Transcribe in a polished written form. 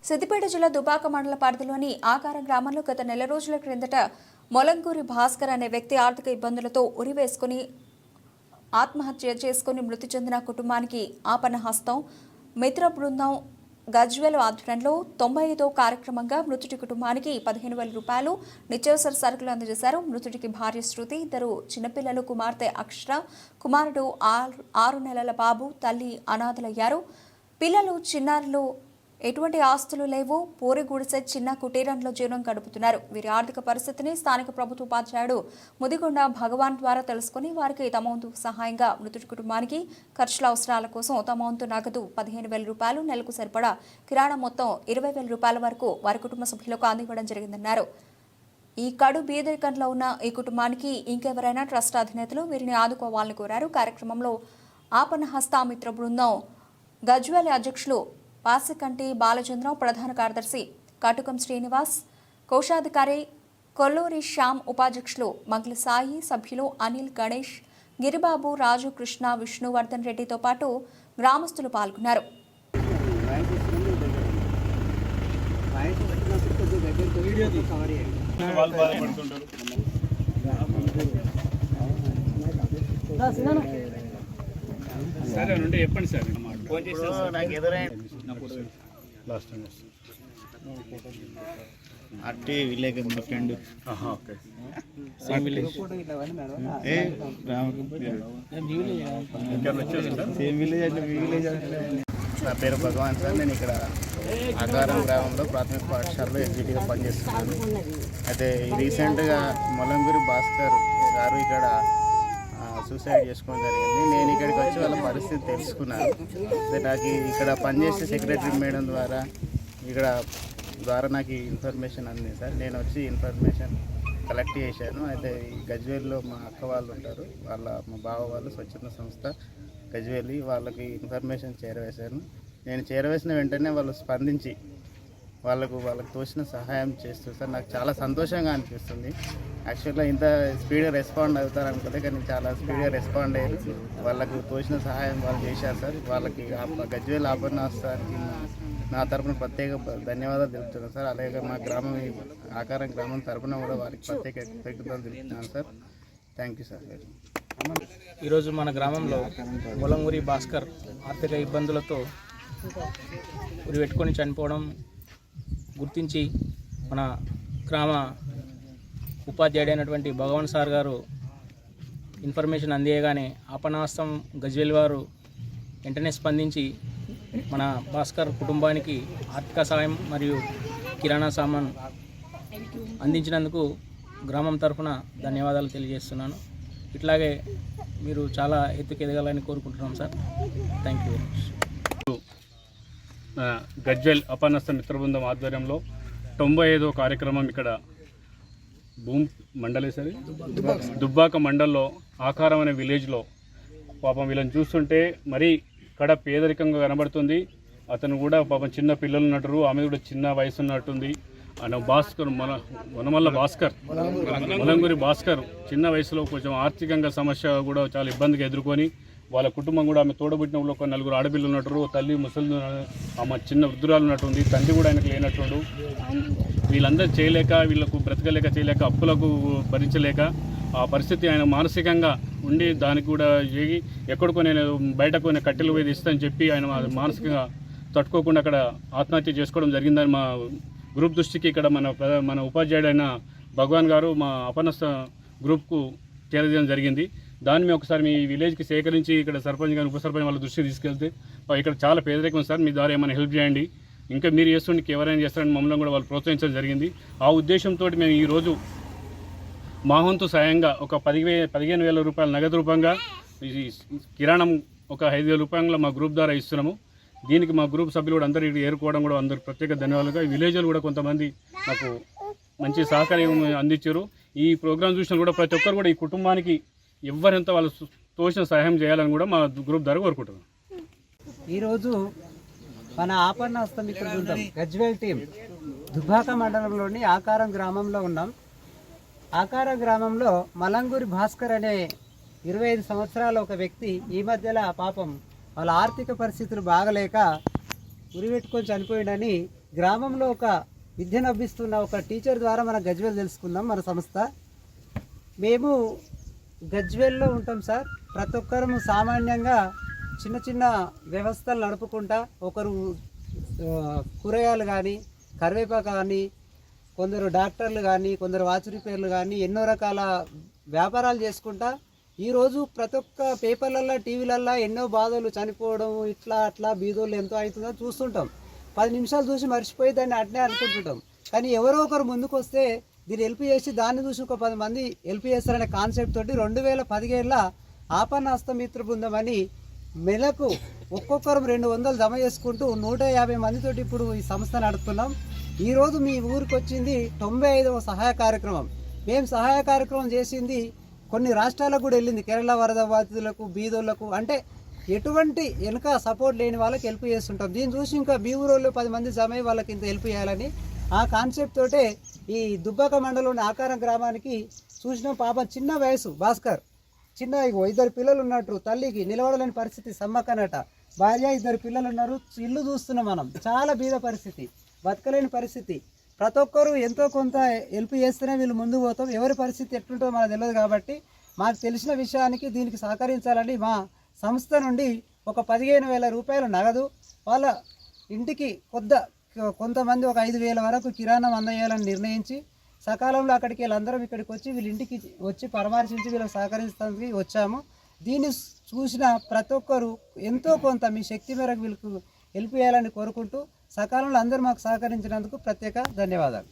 సిద్దిపేట జిల్లా దుబాక మండల పరిధిలోని ఆకారం గ్రామంలో గత నెల రోజుల క్రిందట మొలంగూరి భాస్కర్ అనే వ్యక్తి ఆర్థిక ఇబ్బందులతో ఉరివేసుకుని ఆత్మహత్య చేసుకుని మృతి చెందిన కుటుంబానికి ఆపన్న హస్తం మిత్ర బృందం గజ్వేల్ ఆధ్వర్యంలో 95వ కార్యక్రమంగా మృతుడి కుటుంబానికి 15,000 రూపాయలు నిత్యావసర సరుకులు అందజేశారు. మృతుడికి భార్య శృతి, ఇద్దరు చిన్నపిల్లలు, కుమార్తె అక్షర, కుమారుడు 6 నెలల బాబు, తల్లి అనాథలయ్యారు. పిల్లలు చిన్నారులు ఎటువంటి ఆస్తులు లేవు. పూరి గుడిసె చిన్న కుటీరంలో జీవనం గడుపుతున్నారు. వీరి ఆర్థిక పరిస్థితిని స్థానిక ప్రభుత్వ ఉపాధ్యాయుడు ముదిగొండ భగవాన్ ద్వారా తెలుసుకుని వారికి తమ వంతు సహాయంగా మృతుడి కుటుంబానికి ఖర్చుల అవసరాల కోసం తమ వంతు నగదు 15,000 రూపాయలు, నెలకు సరిపడా కిరాణా మొత్తం 20,000 రూపాయల వరకు వారి కుటుంబ సభ్యులకు అందివ్వడం జరిగిందన్నారు. ఈ కడు బీదరికంలో ఉన్న ఈ కుటుంబానికి ఇంకెవరైనా ట్రస్ట్ అధినేతలు వీరిని ఆదుకోవాలని కోరారు. కార్యక్రమంలో ఆపన్న హస్త మిత్ర బృందం గజ్వేల్ అధ్యక్షులు పాసికంటి బాలచంద్రం, ప్రధాన కార్యదర్శి కటుకం శ్రీనివాస్, కోశాధికారి కొల్లూరి శ్యామ్, ఉపాధ్యక్షులు మంగళ సాయి, సభ్యులు అనిల్, గణేష్, గిరిబాబు, రాజు, కృష్ణ, విష్ణువర్ధన్ రెడ్డితో పాటు గ్రామస్తులు పాల్గొన్నారు. చెప్పండి సార్. అట్టి విలేజ్ ఫ్రెండ్ సేమ్ విలేజ్ నా పేరు భగవాన్ సార్. నేను ఇక్కడ ఆకారం గ్రామంలో ప్రాథమిక పాఠశాలలో ఎగ్జిక్యూటివ్గా పనిచేస్తున్నాను. అయితే రీసెంట్గా మొలంగూరి భాస్కర్ గారు ఇక్కడ సూసైడ్ చేసుకోవడం జరిగింది. నేను ఇక్కడికి వచ్చి వాళ్ళ పరిస్థితి తెలుసుకున్నాను. అయితే నాకు ఇక్కడ పనిచేసే సెక్రటరీ మేడం ద్వారా నాకు ఇన్ఫర్మేషన్ అందింది సార్. నేను వచ్చి ఇన్ఫర్మేషన్ కలెక్ట్ చేశాను. అయితే ఈ గజ్వేల్లో మా అక్క వాళ్ళు ఉంటారు, మా బావ వాళ్ళు స్వచ్ఛంద సంస్థ గజ్వేలి, వాళ్ళకి ఇన్ఫర్మేషన్ చేరవేశాను. నేను చేరవేసిన వెంటనే వాళ్ళు స్పందించి వాళ్ళకు తోచిన సహాయం చేస్తారు సార్. నాకు చాలా సంతోషంగా అనిపిస్తుంది. యాక్చువల్గా ఇంత స్పీడ్గా రెస్పాండ్ అవుతారు అనుకుంటే, కానీ చాలా స్పీడ్గా రెస్పాండ్ అయ్యారు. వాళ్ళకు తోచిన సహాయం వాళ్ళు చేశారు సార్. వాళ్ళకి గజ్వేల్ ఆపన్న హస్తానికి నా తరపున ప్రత్యేక ధన్యవాదాలు తెలుపుతున్నాను సార్. అలాగే మా గ్రామం ఆకారం గ్రామం తరపున కూడా వారికి ప్రత్యేక కృతజ్ఞతలు తెలుపుతున్నాను సార్. Thank you sir. ఈరోజు మన గ్రామంలో మొలంగూరి భాస్కర్ ఆర్థిక ఇబ్బందులతో ఉరి పెట్టుకొని చనిపోవడం గుర్తించి మన గ్రామ ఉపాధ్యాయుడైనటువంటి భగవాన్ సార్ గారు ఇన్ఫర్మేషన్ అందియగానే ఆపన్నాస్తం గజ్వేల్ వారు వెంటనే స్పందించి మన భాస్కర్ కుటుంబానికి ఆర్థిక సాయం మరియు కిరాణా సామాన్ అందించినందుకు గ్రామం తరఫున ధన్యవాదాలు తెలియజేస్తున్నాను. ఇట్లాగే మీరు చాలా ఎత్తుకెదగాలని కోరుకుంటున్నాం sir. Thank you very much. Gajwel అపన్నస్త మిత్ర బృందం ఆధ్వర్యంలో 95వ కార్యక్రమం ఇక్కడ మండలేసరి దుబ్బాక మండల్లో ఆకారం అనే విలేజ్లో పాపం వీళ్ళని చూస్తుంటే మరీ ఇక్కడ పేదరికంగా కనబడుతుంది. అతను కూడా పాపం చిన్న పిల్లలు ఉన్నట్టు, ఆమె కూడా చిన్న వయసు ఉన్నట్టుంది. భాస్కర్ వనమల్ల భాస్కర్ మొలంగూరి భాస్కర్ చిన్న వయసులో కొంచెం ఆర్థికంగా సమస్య కూడా చాలా ఇబ్బందిగా ఎదుర్కొని వాళ్ళ కుటుంబం కూడా ఆమె తోడబుట్టిన ఒక 4 ఆడపిల్లలు ఉన్నట్టు, తల్లి ముసలి ఆమె చిన్న వృద్ధురాలు ఉన్నట్టుంది, తండ్రి కూడా ఆయనకు లేనట్టుండు. వీళ్ళందరూ చేయలేక, వీళ్ళకు బ్రతకలేక చేయలేక, అప్పులకు భరించలేక ఆ పరిస్థితి ఆయన మానసికంగా ఉండి దానికి కూడా ఎక్కడికో నేను బయటకు కట్టెలు పోయి ఇస్తానని చెప్పి ఆయన మానసికంగా తట్టుకోకుండా అక్కడ ఆత్మహత్య చేసుకోవడం జరిగిందని మా గ్రూప్ దృష్టికి ఇక్కడ మన ఉపాధ్యాయుడైన భగవాన్ గారు మా అపన్నస్త గ్రూప్కు చేరదీయడం జరిగింది. దాన్ని మేము ఒకసారి మీ విలేజ్కి సేకరించి ఇక్కడ సర్పంచ్ గారు, ఉప సర్పంచ్ వాళ్ళ దృష్టికి తీసుకెళ్తే ఇక్కడ చాలా పేదరికం సార్, మీ ద్వారా ఏమైనా హెల్ప్ చేయండి, ఇంకా మీరు చేస్తుండే ఎవరైనా చేస్తారని మమ్మల్ని కూడా వాళ్ళు ప్రోత్సహించడం జరిగింది. ఆ ఉద్దేశంతో మేము ఈరోజు మా వంతు సాయంగా ఒక 15,000 రూపాయల నగదు రూపంగా కిరాణం ఒక 5,000 రూపాయల మా గ్రూప్ ద్వారా ఇస్తున్నాము. దీనికి మా గ్రూప్ సభ్యులు కూడా అందరూ ఏరుకోవడం కూడా అందరికి ప్రత్యేక ధన్యవాదాలుగా. ఈ విలేజ్లు కూడా కొంతమంది మాకు మంచి సహకారం అందించారు. ఈ ప్రోగ్రాం చూసినా కూడా ప్రతి ఒక్కరు కూడా ఈ కుటుంబానికి ఎవరెంత వాళ్ళు తోచిన సహాయం చేయాలని కూడా మా గ్రూప్ ద్వారా కోరుకుంటున్నాం. ఈరోజు మన ఆపన్న హస్త మిత్ర బృందం గజ్వేల్ టీం దుబ్బాక మండలంలోని ఆకారం గ్రామంలో ఉన్నాం. ఆకారం గ్రామంలో మొలంగూరి భాస్కర్ అనే 25 సంవత్సరాల ఒక వ్యక్తి ఈ మధ్యలో పాపం వాళ్ళ ఆర్థిక పరిస్థితులు బాగలేక ఉరిపెట్టుకొని చనిపోయిందని గ్రామంలో ఒక విద్యను అభ్యసిస్తున్న ఒక టీచర్ ద్వారా మన గజ్వేల్ తెలుసుకుందాం. మన సంస్థ మేము గజ్వేల్లో ఉంటాం సార్. ప్రతి ఒక్కరము సామాన్యంగా చిన్న చిన్న వ్యవస్థలు నడుపుకుంటా, ఒకరు కూరగాయలు కానీ, కరివేపాకు కానీ, కొందరు డాక్టర్లు కానీ, కొందరు వాచ్ రిపేర్లు కానీ, ఎన్నో రకాల వ్యాపారాలు చేసుకుంటా ఈరోజు ప్రతి ఒక్క పేపర్లల్లో, టీవీలల్లో ఎన్నో బాధలు, చనిపోవడం, ఇట్లా అట్లా బీదోళ్ళు ఎంతో అవుతుందో చూస్తుంటాం. 10 నిమిషాలు చూసి మర్చిపోయి దాన్ని అట్నే అనుకుంటుంటాం. కానీ ఎవరో ఒకరు ముందుకు వస్తే దీన్ని హెల్ప్ చేసి దాన్ని చూసి ఒక 10 మంది హెల్ప్ చేస్తారనే కాన్సెప్ట్ తోటి 2017లో ఆపన్న హస్త మిత్ర బృందం అని నెలకు ఒక్కొక్కరు 200 జమ చేసుకుంటూ 150 మందితోటి ఇప్పుడు ఈ సంస్థ నడుపుతున్నాం. ఈరోజు మీ ఊరికి వచ్చింది 95వ సహాయ కార్యక్రమం. మేము సహాయ కార్యక్రమం చేసింది కొన్ని రాష్ట్రాలకు కూడా వెళ్ళింది. కేరళ వరద బాధితులకు, బీదోళ్లకు, అంటే ఎటువంటి వెనుక సపోర్ట్ లేని వాళ్ళకి హెల్ప్ చేస్తుంటాం. దీన్ని చూసి ఇంకా మీ ఊరోళ్ళు 10 మంది జమ వాళ్ళకి ఇంత హెల్ప్ చేయాలని ఆ కాన్సెప్ట్ తోటే ఈ దుబ్బాక మండలంలోని ఆకారం గ్రామానికి చూసిన పాప చిన్న వయసు భాస్కర్, చిన్న 2 పిల్లలు ఉన్నట్టు, తల్లికి నిలబడలేని పరిస్థితి, సమ్మక్కనట, భార్య 2 పిల్లలు ఉన్నారు, ఇల్లు చూస్తున్నాం మనం, చాలా బీద పరిస్థితి, బతకలేని పరిస్థితి. ప్రతి ఒక్కరు ఎంతో కొంత హెల్ప్ చేస్తేనే వీళ్ళు ముందుకు పోతాం. ఎవరి పరిస్థితి ఎట్లుంటుందో మనకు తెలియదు కాబట్టి మాకు తెలిసిన విషయానికి దీనికి సహకరించాలని మా సంస్థ నుండి ఒక 15,000 రూపాయలు నగదు, వాళ్ళ ఇంటికి కొంతమంది ఒక 5,000 వరకు కిరాణం అందజేయాలని నిర్ణయించి సకాలంలో అక్కడికి వీళ్ళందరం ఇక్కడికి వచ్చి వీళ్ళ ఇంటికి వచ్చి పరామర్శించి వీళ్ళకి సహకరించడానికి వచ్చాము. దీన్ని చూసిన ప్రతి ఒక్కరు ఎంతో కొంత మీ శక్తి మేరకు వీళ్ళకు హెల్ప్ చేయాలని కోరుకుంటూ సకాలంలో అందరూ మాకు సహకరించినందుకు ప్రత్యేక ధన్యవాదాలు.